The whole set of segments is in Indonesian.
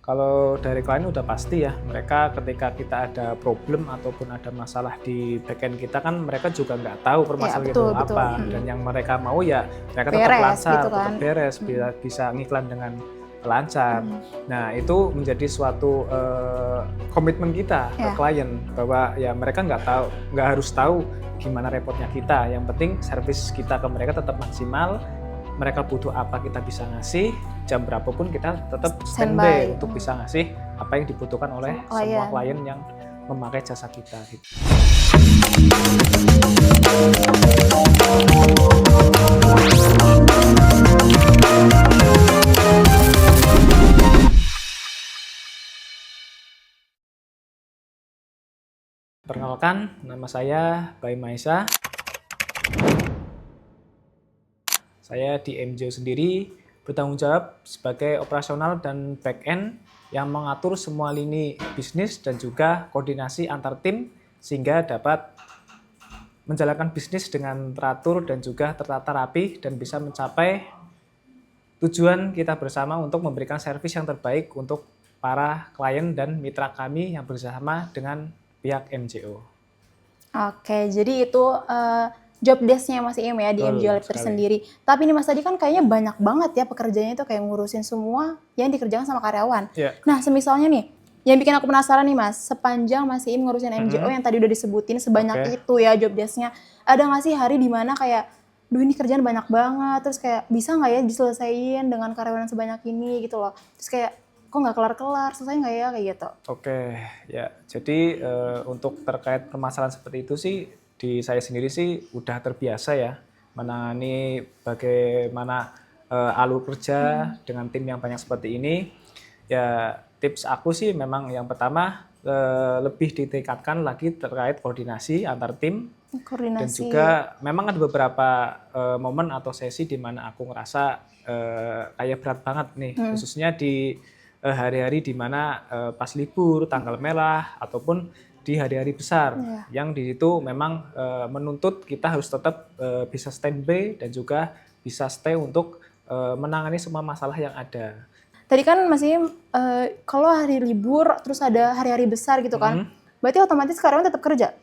Kalau dari klien udah pasti ya, mereka ketika kita ada problem ataupun ada masalah di backend kita kan mereka juga nggak tahu Ya, permasalahan itu betul, betul. apa. Dan yang mereka mau ya mereka tetap Beres lancar, gitu kan. tetap beres, bisa ngiklan dengan lancar. Nah itu menjadi suatu komitmen kita ke klien bahwa ya mereka nggak harus tahu gimana repotnya kita. Yang penting service kita ke mereka tetap maksimal. Mereka butuh apa kita bisa ngasih, jam berapapun kita tetap standby untuk bisa ngasih apa yang dibutuhkan oleh semua klien yang memakai jasa kita. Gitu. Perkenalkan, nama saya Baim Maesa. Saya di MJO sendiri bertanggung jawab sebagai operasional dan back-end yang mengatur semua lini bisnis dan juga koordinasi antar tim sehingga dapat menjalankan bisnis dengan teratur dan juga tertata rapi dan bisa mencapai tujuan kita bersama untuk memberikan servis yang terbaik untuk para klien dan mitra kami yang bersama dengan pihak MJO. Oke, jadi itu job desk-nya Mas Iim ya di MJO Lab tersendiri. Tapi ini Mas tadi kan kayaknya banyak banget ya pekerjaannya itu kayak ngurusin semua yang dikerjakan sama karyawan. Nah, semisalnya nih, yang bikin aku penasaran nih Mas, sepanjang Mas Iim ngurusin MJO yang tadi udah disebutin sebanyak itu ya job desk-nya, ada nggak sih hari dimana kayak, duh ini kerjaan banyak banget, terus kayak bisa nggak ya diselesaikan dengan karyawan sebanyak ini gitu loh. Terus kayak, kok nggak kelar-kelar, selesai nggak ya kayak gitu? Oke, ya jadi untuk terkait permasalahan seperti itu sih, di saya sendiri sih udah terbiasa ya menangani bagaimana alur kerja dengan tim yang banyak seperti ini. Ya tips aku sih memang yang pertama lebih ditingkatkan lagi terkait koordinasi antar tim. Dan juga memang ada beberapa momen atau sesi di mana aku ngerasa kayak berat banget nih, khususnya di hari-hari di mana pas libur, tanggal merah, ataupun di hari-hari besar yang di situ memang menuntut kita harus tetap bisa standby dan juga bisa stay untuk menangani semua masalah yang ada. Tadi kan masih kalau hari libur terus ada hari-hari besar gitu kan, berarti otomatis karyawan tetap kerja?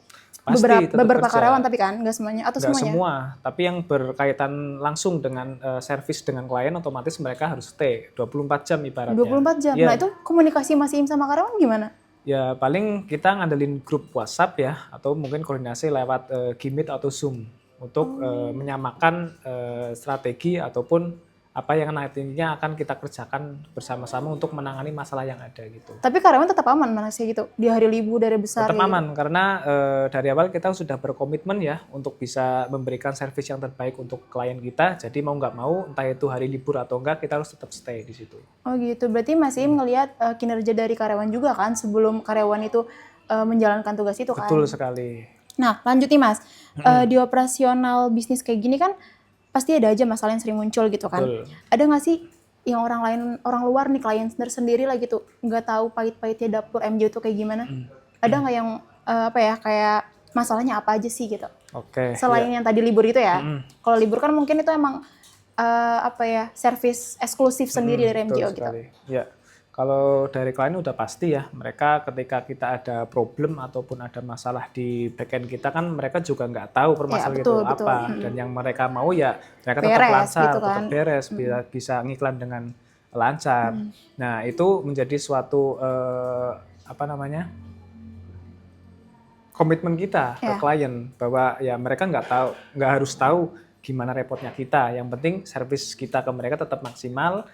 Pasti beberapa karyawan tapi kan, nggak semuanya atau nggak semuanya? Semua, tapi yang berkaitan langsung dengan service dengan klien otomatis mereka harus stay 24 jam ibaratnya. 24 jam? Ya. Nah itu komunikasi Mas Iim sama karyawan gimana? Ya paling kita ngandelin grup WhatsApp ya, atau mungkin koordinasi lewat Gmeet atau Zoom untuk menyamakan strategi ataupun apa yang nantinya akan kita kerjakan bersama-sama untuk menangani masalah yang ada gitu. Tapi karyawan tetap aman mana sih gitu di hari libur dari besar? Tetap aman karena dari awal kita sudah berkomitmen ya untuk bisa memberikan servis yang terbaik untuk klien kita. Jadi mau nggak mau entah itu hari libur atau enggak kita harus tetap stay di situ. Oh gitu, berarti Mas Iim ngelihat kinerja dari karyawan juga kan sebelum karyawan itu menjalankan tugas itu kan? Betul sekali. Nah lanjut nih Mas, di operasional bisnis kayak gini kan pasti ada aja masalah yang sering muncul gitu kan. Betul. Ada nggak sih yang orang luar nih klien sendiri lah gitu nggak tahu pahit-pahitnya dapur MJO itu kayak gimana? Ada nggak yang kayak masalahnya apa aja sih gitu? Oke. Selain yang tadi libur itu ya. Kalau libur kan mungkin itu emang service eksklusif sendiri dari MJO gitu. Ya. Kalau dari klien udah pasti ya, mereka ketika kita ada problem ataupun ada masalah di backend kita kan mereka juga nggak tahu permasalahan itu apa. Dan yang mereka mau ya mereka tetap lancar, gitu kan? Tetap beres, bisa ngiklan dengan lancar. Nah itu menjadi suatu komitmen kita ke klien bahwa ya mereka nggak harus tahu gimana repotnya kita. Yang penting servis kita ke mereka tetap maksimal.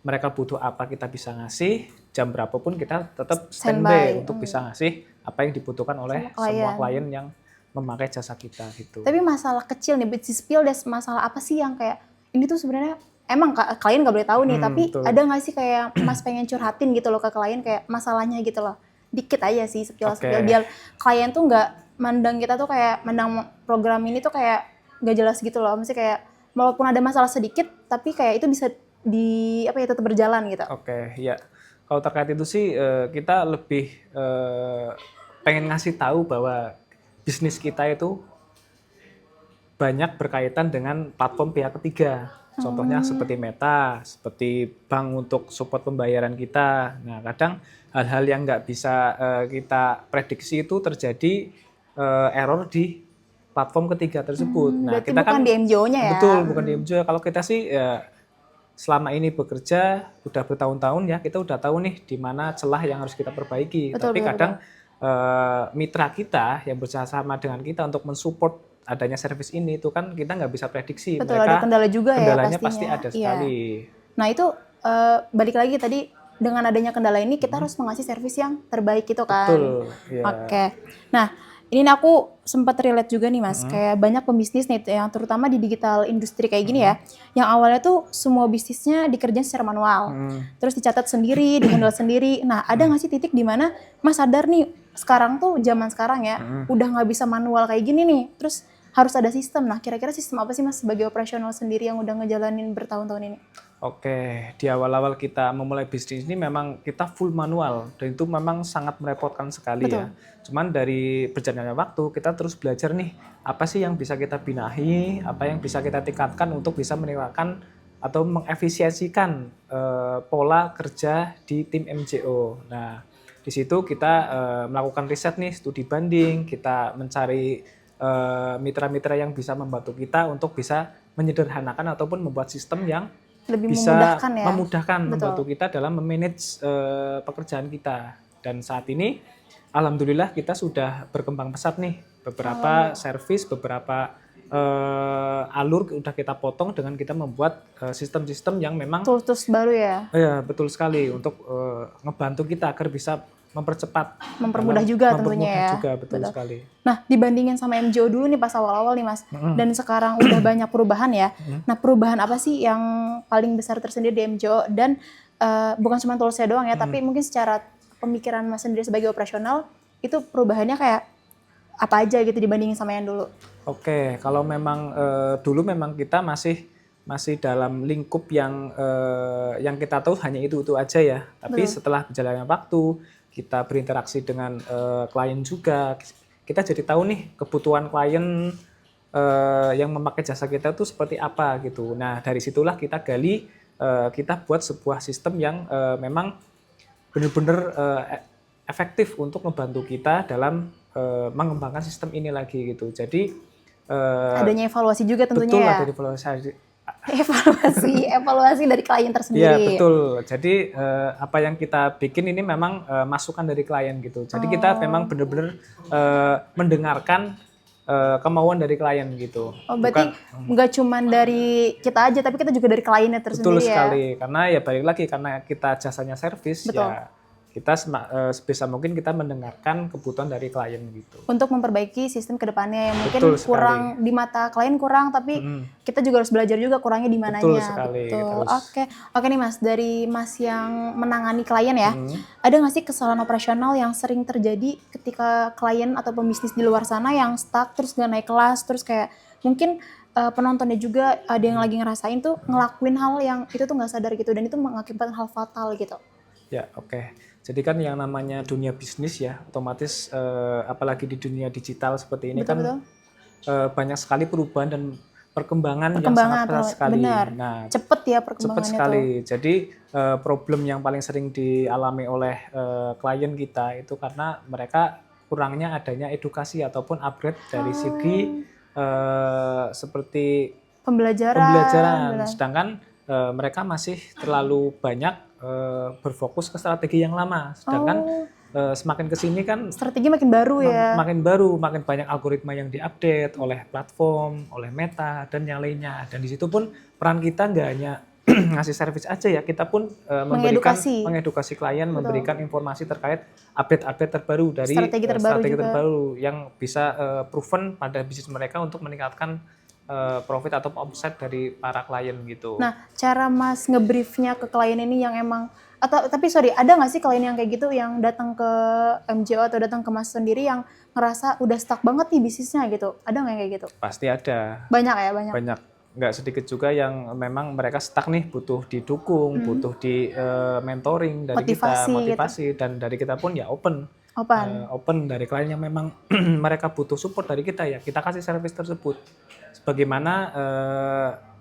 Mereka butuh apa kita bisa ngasih, jam berapapun kita tetap standby untuk bisa ngasih apa yang dibutuhkan oleh semua klien yang memakai jasa kita gitu. Tapi masalah kecil nih, bisnis spill des masalah apa sih yang kayak ini tuh sebenarnya emang klien nggak boleh tahu nih, tapi ada nggak sih kayak Mas pengen curhatin gitu loh ke klien kayak masalahnya gitu loh, dikit aja sih spill biar klien tuh nggak mandang kita tuh kayak mandang program ini tuh kayak nggak jelas gitu loh, maksudnya kayak walaupun ada masalah sedikit tapi kayak itu bisa tetap berjalan gitu. Oke, ya. Kalau terkait itu sih kita lebih pengen ngasih tahu bahwa bisnis kita itu banyak berkaitan dengan platform pihak ketiga. Contohnya seperti Meta, seperti bank untuk support pembayaran kita. Nah, kadang hal-hal yang nggak bisa kita prediksi itu terjadi error di platform ketiga tersebut. Nah, Berarti kita bukan di MJO-nya ya? betul, bukan di MJO. Kalau kita sih ya, selama ini bekerja udah bertahun-tahun ya, kita udah tahu nih di mana celah yang harus kita perbaiki. Betul, Tapi betul, kadang mitra kita yang bersama dengan kita untuk mensupport adanya servis ini itu kan kita nggak bisa prediksi. Betul, Mereka ada kendala juga ya kendalanya pastinya. pasti ada Iya. sekali. Nah itu balik lagi tadi dengan adanya kendala ini kita harus mengasih servis yang terbaik gitu kan. Betul. Ya. Oke. Nah ini aku sempat relate juga nih Mas, kayak banyak pembisnis nih yang terutama di digital industri kayak gini ya, yang awalnya tuh semua bisnisnya dikerjain secara manual, terus dicatat sendiri, dihandle sendiri. Nah ada nggak sih titik di mana Mas sadar nih sekarang tuh zaman sekarang ya, udah nggak bisa manual kayak gini nih, terus harus ada sistem. Nah kira-kira sistem apa sih Mas sebagai operasional sendiri yang udah ngejalanin bertahun-tahun ini? Oke, di awal-awal kita memulai bisnis ini memang kita full manual dan itu memang sangat merepotkan sekali. Betul. Ya. Cuman dari berjalannya waktu kita terus belajar nih apa sih yang bisa kita benahi, apa yang bisa kita tingkatkan untuk bisa meningkatkan atau mengefisiensikan pola kerja di tim MJO. Nah, di situ kita melakukan riset nih, studi banding, kita mencari mitra-mitra yang bisa membantu kita untuk bisa menyederhanakan ataupun membuat sistem yang lebih bisa memudahkan ya? Membantu kita dalam memanage pekerjaan kita. Dan saat ini alhamdulillah kita sudah berkembang pesat nih. Beberapa service, beberapa alur udah kita potong dengan kita membuat sistem-sistem yang memang tools baru ya? Iya, betul sekali untuk ngebantu kita agar bisa mempermudah juga tentunya ya. Juga, betul sekali. Nah, dibandingin sama MJO dulu nih pas awal-awal nih Mas, dan sekarang udah banyak perubahan ya. Nah, perubahan apa sih yang paling besar tersendiri di MJO dan bukan cuma toolsnya doang ya, tapi mungkin secara pemikiran Mas sendiri sebagai operasional itu perubahannya kayak apa aja gitu dibandingin sama yang dulu? Oke, kalau memang dulu memang kita masih dalam lingkup yang kita tahu hanya itu aja ya. Tapi setelah berjalannya waktu, kita berinteraksi dengan klien juga, kita jadi tahu nih kebutuhan klien yang memakai jasa kita itu seperti apa gitu. Nah dari situlah kita gali, kita buat sebuah sistem yang memang benar-benar efektif untuk membantu kita dalam mengembangkan sistem ini lagi gitu. Jadi adanya evaluasi juga tentunya betul, ya. Betul, evaluasi dari klien tersendiri. Iya betul. Jadi apa yang kita bikin ini memang masukan dari klien gitu. Jadi kita memang benar-benar mendengarkan kemauan dari klien gitu. Oh berarti nggak cuma dari kita aja, tapi kita juga dari kliennya tersendiri. Betul sekali. Karena ya balik lagi karena kita jasanya servis ya. Kita sebisa mungkin kita mendengarkan kebutuhan dari klien gitu. Untuk memperbaiki sistem kedepannya yang mungkin kurang di mata klien kurang, tapi kita juga harus belajar juga kurangnya di mananya. Betul sekali. Betul. Oke nih Mas, dari Mas yang menangani klien ya, ada nggak sih kesalahan operasional yang sering terjadi ketika klien atau pembisnis di luar sana yang stuck terus nggak naik kelas, terus kayak mungkin penontonnya juga ada yang lagi ngerasain tuh ngelakuin hal yang itu tuh nggak sadar gitu dan itu mengakibatkan hal fatal gitu. Ya oke. Jadi kan yang namanya dunia bisnis ya, otomatis apalagi di dunia digital seperti ini betul. Banyak sekali perubahan dan perkembangan yang sangat pesat sekali. Benar. Nah, cepet ya perkembangannya. Cepet sekali. Jadi problem yang paling sering dialami oleh klien kita itu karena mereka kurangnya adanya edukasi ataupun upgrade dari segi seperti pembelajaran. Sedangkan mereka masih terlalu banyak berfokus ke strategi yang lama, sedangkan semakin kesini kan strategi makin baru ya. Makin banyak algoritma yang diupdate oleh platform, oleh Meta dan yang lainnya. Dan di situ pun peran kita nggak hanya ngasih service aja ya, kita pun mengedukasi klien, memberikan informasi terkait update terbaru dari strategi terbaru yang bisa proven pada bisnis mereka untuk meningkatkan profit atau omset dari para klien gitu. Nah, cara Mas ngebriefnya ke klien ini yang emang tapi ada nggak sih klien yang kayak gitu yang datang ke MJO atau datang ke Mas sendiri yang ngerasa udah stuck banget nih bisnisnya gitu? Ada nggak kayak gitu? Pasti ada. Banyak ya, banyak. Banyak. Nggak sedikit juga yang memang mereka stuck nih, butuh didukung, butuh di mentoring dari motivasi gitu. Dan dari kita pun ya open dari klien yang memang mereka butuh support dari kita ya, kita kasih service tersebut. Sebagaimana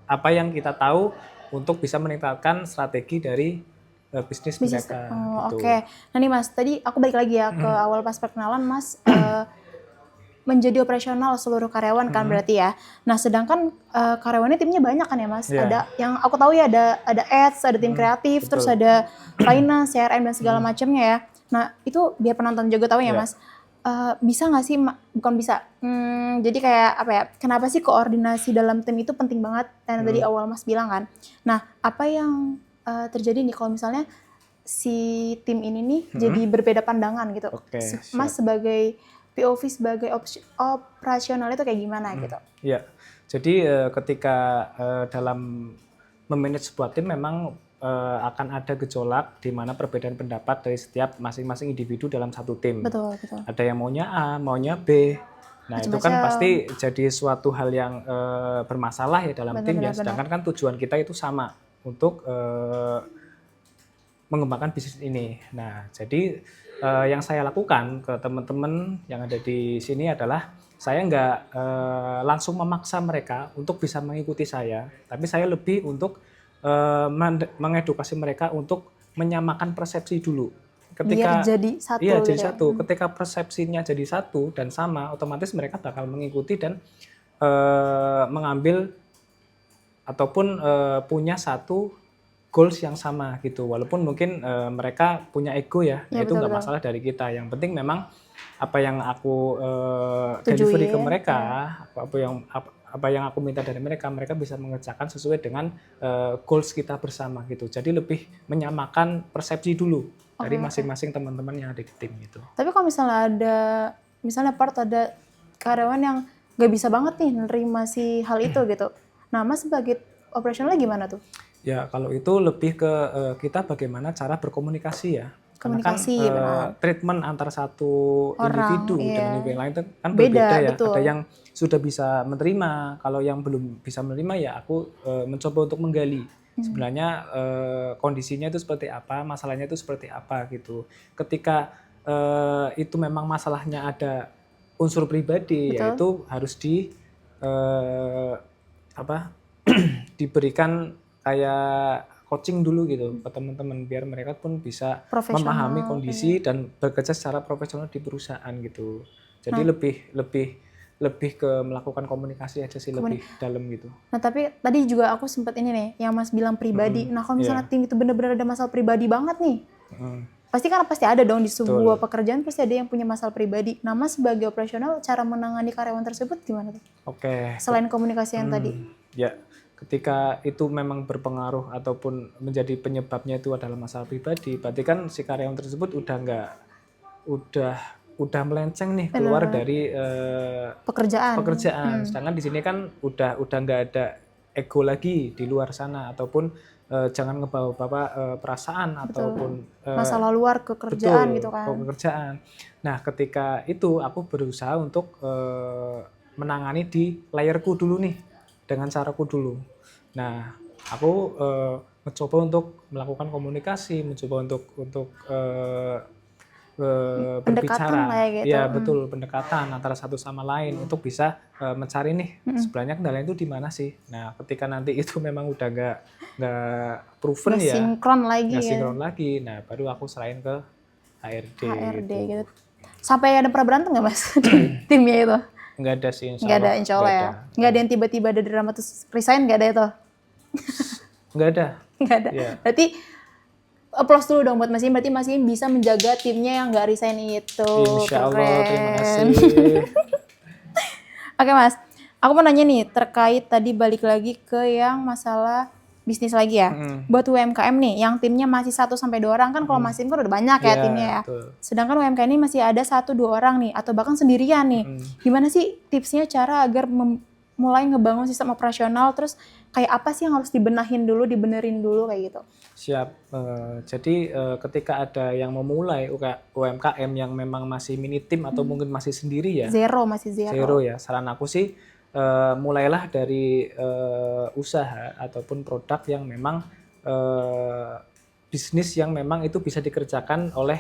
apa yang kita tahu untuk bisa meningkatkan strategi dari bisnis mereka. Gitu. Oke. Nah nih Mas, tadi aku balik lagi ya ke awal pas perkenalan Mas menjadi operasional seluruh karyawan kan berarti ya. Nah sedangkan karyawannya timnya banyak kan ya Mas. Ada yang aku tahu ya ada ads, ada tim kreatif, terus ada finance, CRM dan segala macamnya ya. Nah itu biar penonton juga tahu ya Mas. Bisa nggak sih, bukan bisa, jadi kayak apa ya, kenapa sih koordinasi dalam tim itu penting banget, dan tadi awal Mas bilang kan. Nah, apa yang terjadi nih kalau misalnya si tim ini nih jadi berbeda pandangan gitu. Mas sebagai POV, sebagai operasional itu kayak gimana gitu? Iya, jadi ketika dalam memanage sebuah tim memang akan ada gejolak di mana perbedaan pendapat dari setiap masing-masing individu dalam satu tim. Betul. Ada yang maunya A, maunya B. Nah itu kan pasti jadi suatu hal yang bermasalah ya dalam tim ya. Sedangkan kan tujuan kita itu sama untuk mengembangkan bisnis ini. Nah jadi yang saya lakukan ke teman-teman yang ada di sini adalah saya nggak langsung memaksa mereka untuk bisa mengikuti saya, tapi saya lebih untuk mengedukasi mereka untuk menyamakan persepsi dulu. Biar jadi satu. Iya, jadi satu. Ketika persepsinya jadi satu dan sama, otomatis mereka bakal mengikuti dan mengambil ataupun punya satu goals yang sama gitu. Walaupun mungkin mereka punya ego ya, itu nggak masalah dari kita. Yang penting memang apa yang aku delivery ke mereka, apa yang aku minta dari mereka, mereka bisa mengerjakan sesuai dengan goals kita bersama gitu. Jadi lebih menyamakan persepsi dulu dari masing-masing teman-teman yang ada di tim gitu. Tapi kalau misalnya ada karyawan yang nggak bisa banget nih nerima si hal itu gitu. Nah, Mas sebagai operasionalnya gimana tuh? Ya kalau itu lebih ke kita bagaimana cara berkomunikasi ya. Komunikasi, karena kan treatment antara satu individu dengan individu lain itu kan berbeda ya. Betul. Ada yang sudah bisa menerima, kalau yang belum bisa menerima ya aku mencoba untuk menggali sebenarnya kondisinya itu seperti apa, masalahnya itu seperti apa gitu. Ketika itu memang masalahnya ada unsur pribadi, yaitu harus diberikan kayak coaching dulu gitu ke teman-teman biar mereka pun bisa memahami kondisi dan bekerja secara profesional di perusahaan gitu. Jadi lebih ke melakukan komunikasi aja sih, lebih dalam gitu. Nah tapi tadi juga aku sempat ini nih yang Mas bilang pribadi. Nah kalau misalnya tim itu benar-benar ada masalah pribadi banget nih, pasti ada dong di sebuah pekerjaan pasti ada yang punya masalah pribadi. Nah Mas sebagai operasional cara menangani karyawan tersebut gimana tuh? Selain komunikasi yang tadi. Ya. Ketika itu memang berpengaruh ataupun menjadi penyebabnya itu adalah masalah pribadi, berarti kan si karyawan tersebut udah melenceng nih keluar dari pekerjaan. Sedangkan di sini kan udah nggak ada ego lagi di luar sana ataupun jangan ngebawa perasaan ataupun masalah luar ke kerjaan gitu kan. Ke kerjaan. Nah ketika itu aku berusaha untuk menangani di layerku dulu nih. Dengan caraku dulu. Nah, aku mencoba untuk melakukan komunikasi, mencoba untuk berbicara. Gitu. Ya betul, pendekatan antara satu sama lain untuk bisa mencari nih sebenarnya kendalanya itu di mana sih. Nah, ketika nanti itu memang udah nggak proven nggak sinkron lagi. Nah, baru aku serahin ke HRD gitu. Sampai ada pernah berantem nggak Mas di timnya itu? Nggak ada sih, insya Allah. Insya Allah ya. Nggak ada yang tiba-tiba ada drama terus resign, nggak ada itu? Nggak ada. Yeah. Berarti applause dulu dong buat Mas Im. Berarti Mas Im bisa menjaga timnya yang nggak resign itu. Insya Allah, terima kasih. Oke Mas, aku mau nanya nih terkait tadi balik lagi ke yang masalah bisnis lagi ya. Buat UMKM nih, yang timnya masih 1-2 orang kan kalau Mas Im kan udah banyak ya timnya ya. Betul. Sedangkan UMKM ini masih ada 1-2 orang nih, atau bahkan sendirian nih. Gimana sih tipsnya cara agar mulai ngebangun sistem operasional, terus kayak apa sih yang harus dibenerin dulu kayak gitu? Siap. Jadi ketika ada yang memulai UMKM yang memang masih mini tim atau mungkin masih sendiri ya. Masih zero ya. Saran aku sih mulailah dari usaha ataupun produk yang memang bisnis yang memang itu bisa dikerjakan oleh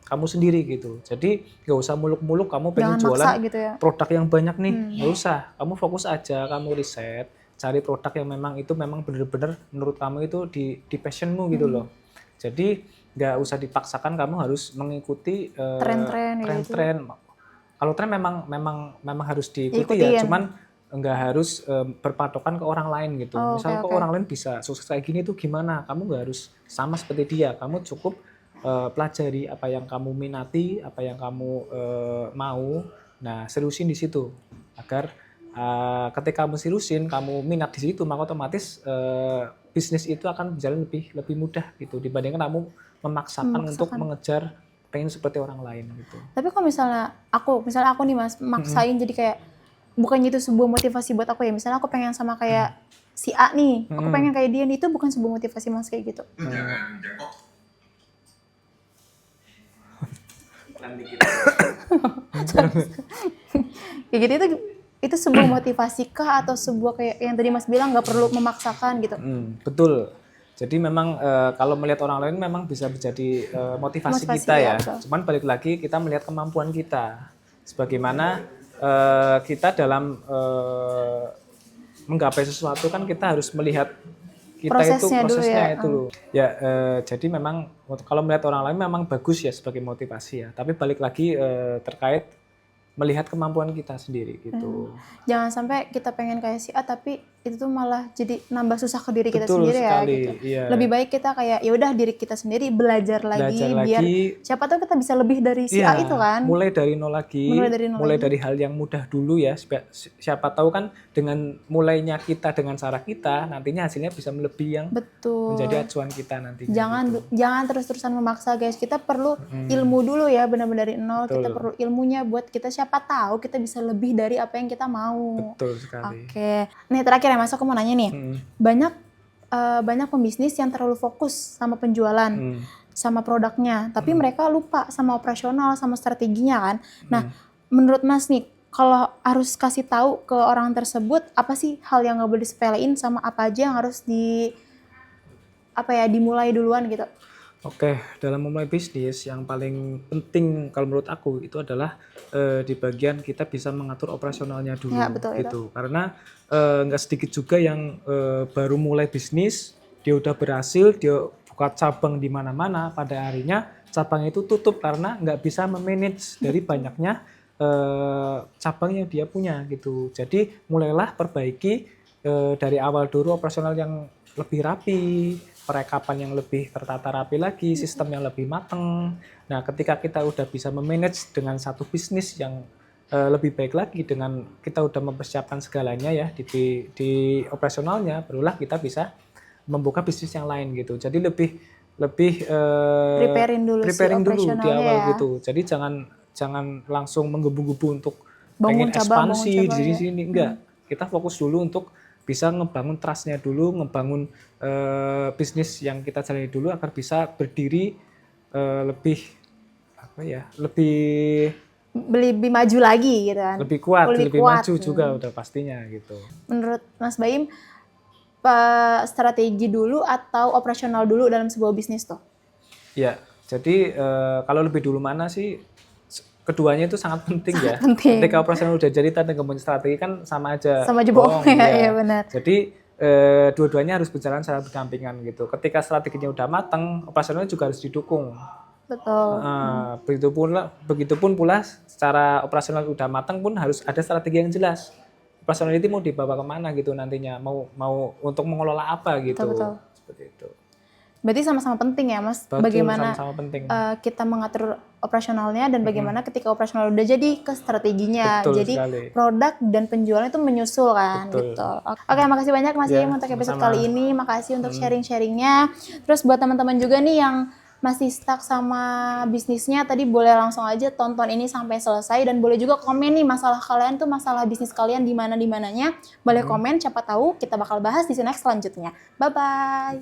kamu sendiri gitu. Jadi nggak usah muluk-muluk kamu pengen jualan gitu ya. Produk yang banyak nih, nggak usah. Kamu fokus aja, kamu riset, cari produk yang memang itu memang benar-benar menurut kamu itu di passionmu gitu loh. Jadi nggak usah dipaksakan kamu harus mengikuti tren-tren. Kalau tren memang harus diikuti ya, cuman nggak harus berpatokan ke orang lain gitu. Misal kok orang lain bisa sukses kayak gini tuh gimana? Kamu nggak harus sama seperti dia. Kamu cukup pelajari apa yang kamu minati, apa yang kamu mau. Nah, seriusin di situ agar ketika kamu seriusin, kamu minat di situ, maka otomatis bisnis itu akan berjalan lebih mudah gitu dibandingkan kamu memaksakan untuk mengejar pengen seperti orang lain gitu. Tapi kalau misalnya aku nih Mas maksain jadi kayak bukannya itu sebuah motivasi buat aku ya. Misalnya aku pengen sama kayak si A nih, aku pengen kayak dia nih, itu bukan sebuah motivasi Mas kayak gitu. Kayak gitu itu sebuah motivasi kah atau sebuah kayak yang tadi Mas bilang nggak perlu memaksakan gitu? Betul. Jadi memang kalau melihat orang lain memang bisa menjadi motivasi kita ya. Cuman balik lagi kita melihat kemampuan kita. Sebagaimana kita dalam menggapai sesuatu kan kita harus melihat kita prosesnya itu loh. Jadi memang kalau melihat orang lain memang bagus ya sebagai motivasi ya. Tapi balik lagi terkait melihat kemampuan kita sendiri gitu. Jangan sampai kita pengen kayak si A tapi itu tuh malah jadi nambah susah ke diri kita sendiri sekali, ya gitu. Iya. Lebih baik kita kayak ya udah diri kita sendiri belajar lagi biar siapa tahu kita bisa lebih dari si A itu kan. Mulai dari nol lagi. Mulai dari hal yang mudah dulu ya. Siapa tahu kan dengan mulainya kita dengan cara kita nantinya hasilnya bisa melebihi yang menjadi acuan kita nantinya. Jangan terus-terusan memaksa guys. Kita perlu ilmu dulu ya benar-benar dari nol. Kita perlu ilmunya buat kita siapa tahu kita bisa lebih dari apa yang kita mau. Betul sekali. Oke. Nih terakhir ya Mas, aku mau nanya nih. Banyak pembisnis yang terlalu fokus sama penjualan, sama produknya, tapi mereka lupa sama operasional, sama strateginya kan. Nah, menurut Mas nih, kalau harus kasih tahu ke orang tersebut, apa sih hal yang nggak boleh disepelein sama apa aja yang harus dimulai duluan gitu? Oke, dalam memulai bisnis yang paling penting kalau menurut aku itu adalah di bagian kita bisa mengatur operasionalnya dulu gitu. Itu. Karena nggak sedikit juga yang baru mulai bisnis, dia udah berhasil, dia buka cabang di mana-mana, pada harinya cabang itu tutup karena nggak bisa memanage dari banyaknya cabang yang dia punya gitu. Jadi mulailah perbaiki dari awal dulu operasional yang lebih rapi, perekapan yang lebih tertata rapi lagi, sistem yang lebih matang. Nah, ketika kita udah bisa memanage dengan satu bisnis yang lebih baik lagi, dengan kita udah mempersiapkan segalanya ya di operasionalnya, barulah kita bisa membuka bisnis yang lain gitu. Jadi lebih preparing dulu di awal ya. Gitu. Jadi jangan langsung menggebu-gebu untuk pengen ekspansi di sini enggak. Kita fokus dulu untuk bisa ngebangun trust-nya dulu, ngebangun bisnis yang kita jalani dulu agar bisa berdiri lebih maju lagi gitu kan. Lebih kuat, lebih maju juga udah pastinya gitu. Menurut Mas Baim, strategi dulu atau operasional dulu dalam sebuah bisnis tuh? Ya, jadi kalau lebih dulu mana sih? Keduanya itu sangat penting ya. Ketika operasional udah jadi tapi kemudian strategi kan sama aja bohong ya, benar. Jadi dua-duanya harus berjalan secara berdampingan gitu. Ketika strateginya udah matang, operasionalnya juga harus didukung. Betul. Begitupun pula secara operasional udah matang pun harus ada strategi yang jelas. Operasional itu mau dibawa kemana gitu nantinya, mau untuk mengelola apa gitu. Betul. Seperti itu. Berarti sama-sama penting ya Mas, betul, bagaimana sama-sama penting. Kita mengatur operasionalnya dan bagaimana ketika operasional udah jadi ke strateginya. Betul jadi sekali. Produk dan penjualan itu menyusul kan. Betul. Gitu. Oke, makasih banyak Mas Baim untuk episode kali ini. Makasih untuk sharing-sharingnya. Terus buat teman-teman juga nih yang masih stuck sama bisnisnya, tadi boleh langsung aja tonton ini sampai selesai dan boleh juga komen nih masalah kalian tuh, masalah bisnis kalian di mana-dimananya. Boleh komen, siapa tahu kita bakal bahas di next selanjutnya. Bye-bye.